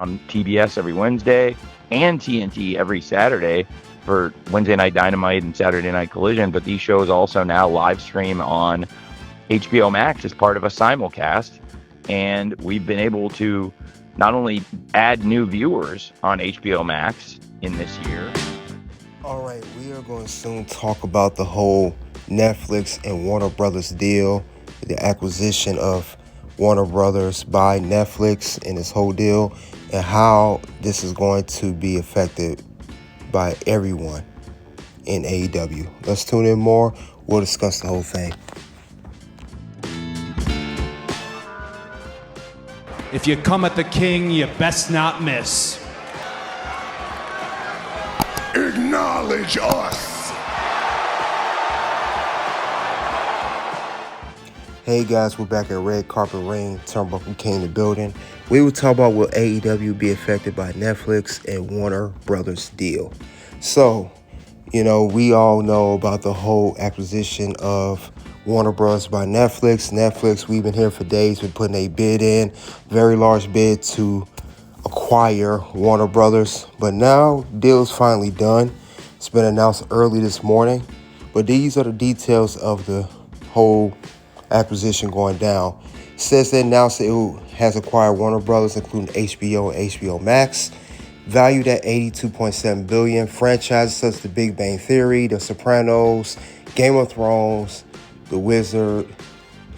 on TBS every Wednesday and TNT every Saturday for Wednesday Night Dynamite and Saturday Night Collision. But these shows also now live stream on HBO Max as part of a simulcast. And we've been able to not only add new viewers on HBO Max in this year. All right, we are going to soon talk about the whole Netflix and Warner Brothers deal, the acquisition of Warner Brothers by Netflix and this whole deal, and how this is going to be affected by everyone in AEW. Let's tune in more. We'll discuss the whole thing. If you come at the king, you best not miss. Acknowledge us. Hey guys, we're back at Red Carpet Ring, Turnbuckle King the building. We will talk about will AEW be affected by Netflix and Warner Brothers deal. So, we all know about the whole acquisition of Warner Bros. By Netflix. Netflix, we've been here for days. Been putting a bid in, very large bid to acquire Warner Brothers. But now, deal's finally done. It's been announced early this morning. But these are the details of the whole acquisition going down. It says they announced it has acquired Warner Brothers, including HBO and HBO Max, valued at $82.7 billion. Franchises such as The Big Bang Theory, The Sopranos, Game of Thrones, The Wizard,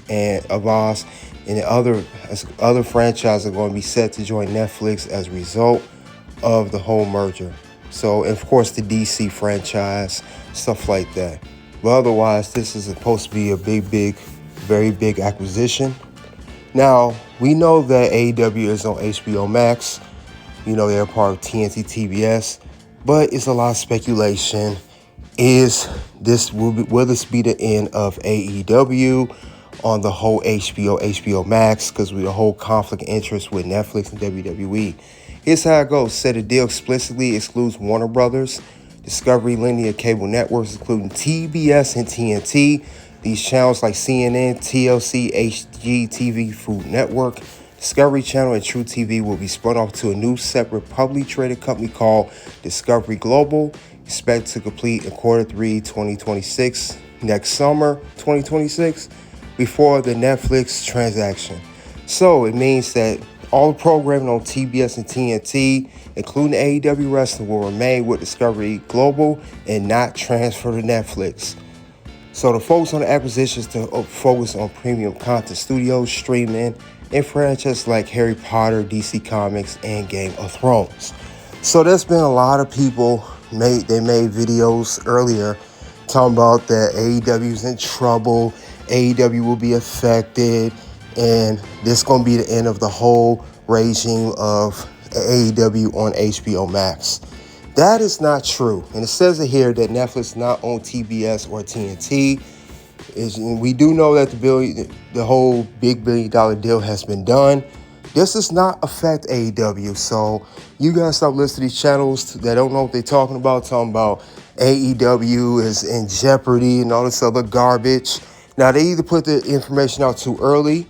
and Avast, and the other franchises are going to be set to join Netflix as a result of the whole merger. So, and of course, the DC franchise, stuff like that. But otherwise, this is supposed to be a very big acquisition. Now, we know that AEW is on HBO Max. They're part of TNT, TBS, but it's a lot of speculation. Will this be the end of AEW on the whole HBO Max? Because with the whole conflict of interest with Netflix and WWE. Here's how it goes. Said the deal explicitly excludes Warner Brothers, Discovery, linear cable networks, including TBS and TNT. These channels like CNN, TLC, HGTV, Food Network, Discovery Channel, and True TV will be spun off to a new separate publicly traded company called Discovery Global, expected to complete in Q3 2026, next summer 2026, before the Netflix transaction. So it means that all the programming on TBS and TNT, including AEW Wrestling, will remain with Discovery Global and not transfer to Netflix. So the focus on the acquisitions to focus on premium content studios, streaming, and franchises like Harry Potter, DC Comics, and Game of Thrones. So there's been a lot of people made videos earlier talking about that AEW's in trouble, AEW will be affected, and this is going to be the end of the whole regime of AEW on HBO Max. That is not true. And it says it here that Netflix not on TBS or TNT. We do know that the whole big $1 billion deal has been done. This does not affect AEW. So you guys stop listening to these channels that don't know what they're talking about AEW is in jeopardy and all this other garbage. Now, they either put the information out too early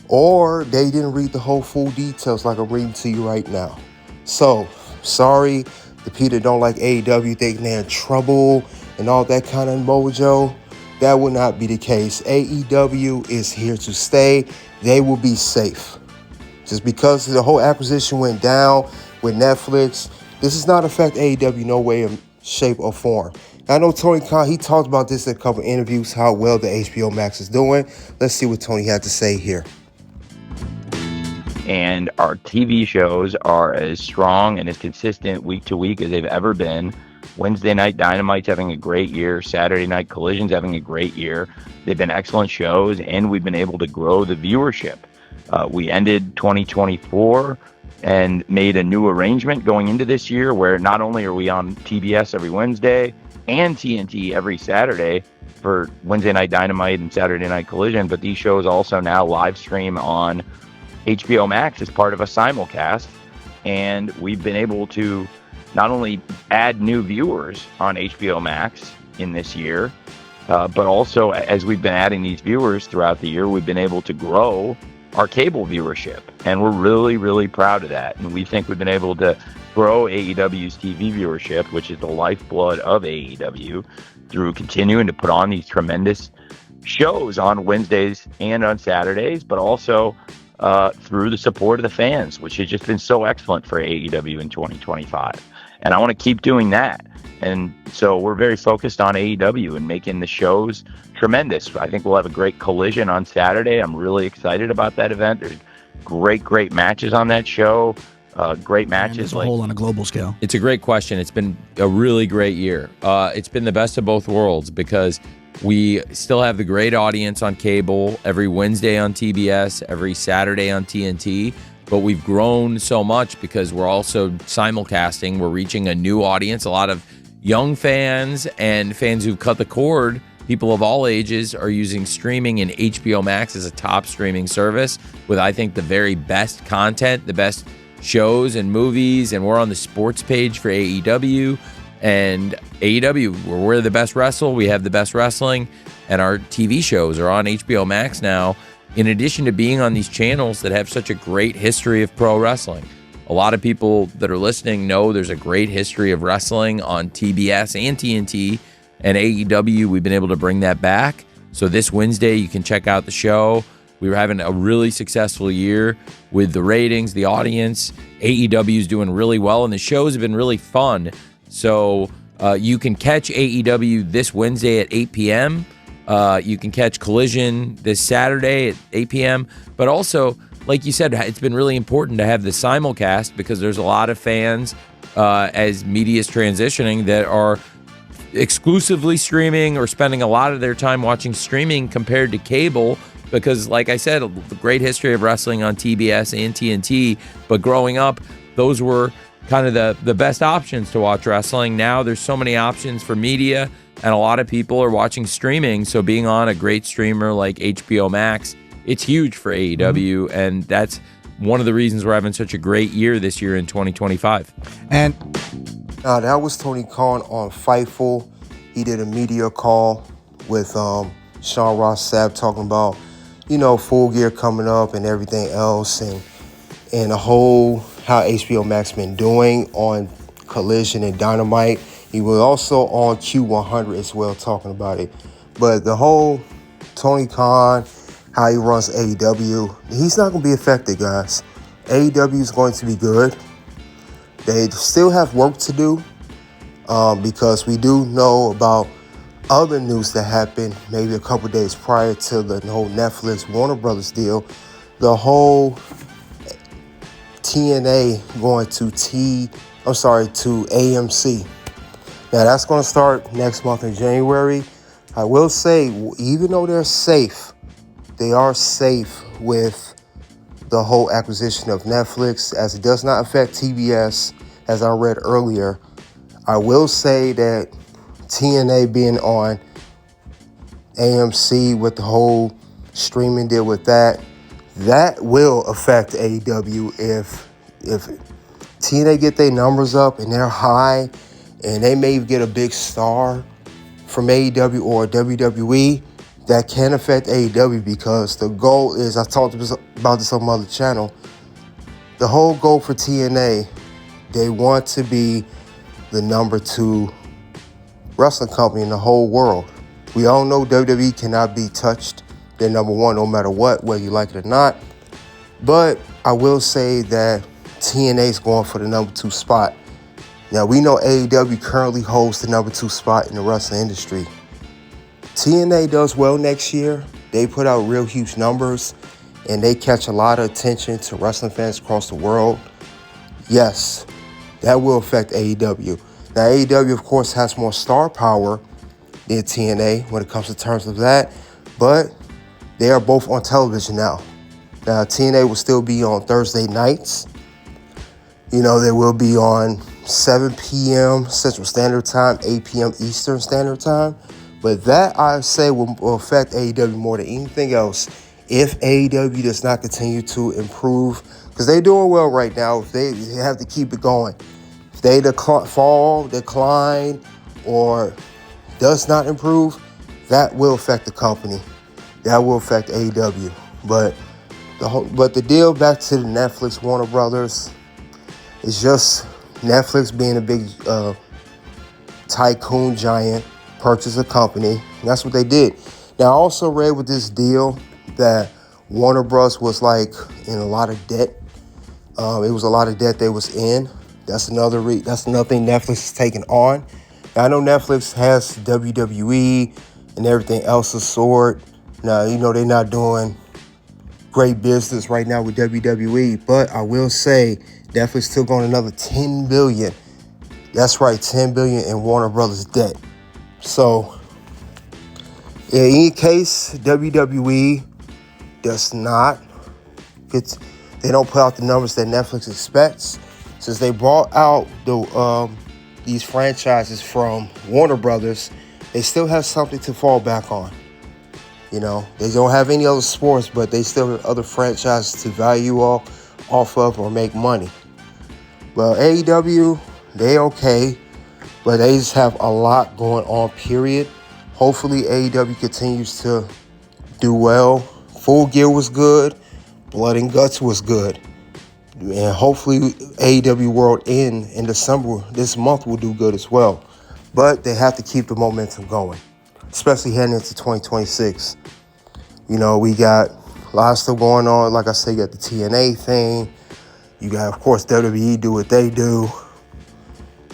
or they didn't read the whole full details like I'm reading to you right now. So, sorry, the people that don't like AEW think they're in trouble and all that kind of mojo. That will not be the case. AEW is here to stay. They will be safe. Just because the whole acquisition went down with Netflix, this does not affect AEW no way, shape, or form. Now, I know Tony Khan, he talked about this in a couple interviews, how well the HBO Max is doing. Let's see what Tony had to say here. And our TV shows are as strong and as consistent week to week as they've ever been. Wednesday Night Dynamite's having a great year. Saturday Night Collision's having a great year. They've been excellent shows, and we've been able to grow the viewership. We ended 2024 and made a new arrangement going into this year where not only are we on TBS every Wednesday and TNT every Saturday for Wednesday Night Dynamite and Saturday Night Collision, but these shows also now live stream on HBO Max as part of a simulcast. And we've been able to not only add new viewers on HBO Max in this year, but also as we've been adding these viewers throughout the year, we've been able to grow our cable viewership. And we're really, really proud of that. And we think we've been able to grow AEW's TV viewership, which is the lifeblood of AEW, through continuing to put on these tremendous shows on Wednesdays and on Saturdays, but also through the support of the fans, which has just been so excellent for AEW in 2025. And I want to keep doing that. And so we're very focused on AEW and making the shows tremendous. I think we'll have a great Collision on Saturday. I'm really excited about that event. There's great matches on that show. Great matches. As a whole on a global scale. It's a great question. It's been a really great year. It's been the best of both worlds because we still have the great audience on cable every Wednesday on TBS, every Saturday on TNT. But we've grown so much because we're also simulcasting. We're reaching a new audience. A lot of young fans and fans who've cut the cord, people of all ages, are using streaming, and HBO Max is a top streaming service with, I think, the very best content, the best shows and movies. And we're on the sports page for AEW. And AEW, we're the best wrestle. We have the best wrestling. And our TV shows are on HBO Max now, in addition to being on these channels that have such a great history of pro wrestling. A lot of people that are listening know there's a great history of wrestling on TBS and TNT, and AEW, we've been able to bring that back. So this Wednesday, you can check out the show. We were having a really successful year with the ratings, the audience. AEW is doing really well, and the shows have been really fun. So you can catch AEW this Wednesday at 8 p.m., you can catch Collision this Saturday at 8 p.m. But also, like you said, it's been really important to have the simulcast because there's a lot of fans as media is transitioning that are exclusively streaming or spending a lot of their time watching streaming compared to cable because, like I said, the great history of wrestling on TBS and TNT. But growing up, those were kind of the best options to watch wrestling. Now there's so many options for media, and a lot of people are watching streaming. So being on a great streamer like HBO Max, it's huge for AEW, and that's one of the reasons we're having such a great year this year in 2025. And that was Tony Khan on Fightful. He did a media call with Sean Ross Sapp talking about, Full Gear coming up and everything else, and the whole how HBO Max been doing on Collision and Dynamite. He was also on Q100 as well talking about it. But the whole Tony Khan, how he runs AEW, he's not going to be affected, guys. AEW is going to be good. They still have work to do because we do know about other news that happened maybe a couple days prior to the whole Netflix Warner Brothers deal. The whole TNA going to AMC. Now that's going to start next month in January. I will say, even though they're safe, they are safe with the whole acquisition of Netflix, as it does not affect TBS, as I read earlier. I will say that TNA being on AMC with the whole streaming deal with that will affect AEW if TNA get their numbers up and they're high and they may get a big star from AEW or WWE. That can affect AEW because the goal is, I talked about this on my other channel, the whole goal for TNA, they want to be the number 2 wrestling company in the whole world. We all know WWE cannot be touched. They're number 1 no matter what, whether you like it or not. But I will say that TNA is going for the number 2 spot. Now, we know AEW currently holds the number 2 spot in the wrestling industry. TNA does well next year. They put out real huge numbers, and they catch a lot of attention to wrestling fans across the world. Yes, that will affect AEW. Now, AEW, of course, has more star power than TNA when it comes to terms of that, but they are both on television now. Now, TNA will still be on Thursday nights. They will be on 7 p.m. Central Standard Time, 8 p.m. Eastern Standard Time. But that, I say, will affect AEW more than anything else if AEW does not continue to improve. Because they're doing well right now. If they have to keep it going. If they decline, or does not improve, that will affect the company. That will affect AEW. But But the deal back to the Netflix Warner Brothers is just Netflix being a big tycoon giant, purchase a company. And that's what they did. Now, I also read with this deal that Warner Bros. Was like in a lot of debt. It was a lot of debt they was in. That's another thing Netflix is taking on. Now, I know Netflix has WWE and everything else of sort. Now, they're not doing great business right now with WWE, but I will say Netflix took on another $10 billion. That's right, $10 billion in Warner Brothers debt. So, in any case, WWE does not they don't put out the numbers that Netflix expects. Since they brought out these franchises from Warner Brothers, they still have something to fall back on. They don't have any other sports, but they still have other franchises to value off of or make money. Well, AEW, they okay, but they just have a lot going on, period. Hopefully, AEW continues to do well. Full Gear was good. Blood and Guts was good. And hopefully, AEW World in December, this month, will do good as well. But they have to keep the momentum going, especially heading into 2026. We got a lot of stuff going on. Like I said, you got the TNA thing. You got, of course, WWE do what they do.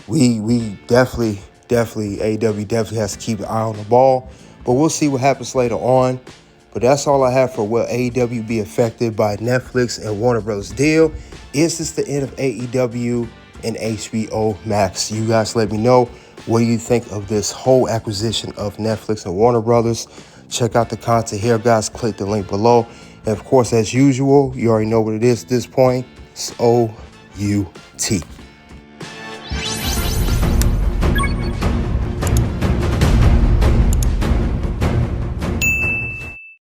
We definitely, AEW definitely has to keep an eye on the ball. But we'll see what happens later on. But that's all I have for will AEW be affected by Netflix and Warner Bros. Deal? Is this the end of AEW and HBO Max? You guys let me know what you think of this whole acquisition of Netflix and Warner Bros. Check out the content here, guys. Click the link below. And, of course, as usual, you already know what it is at this point. It's OUT.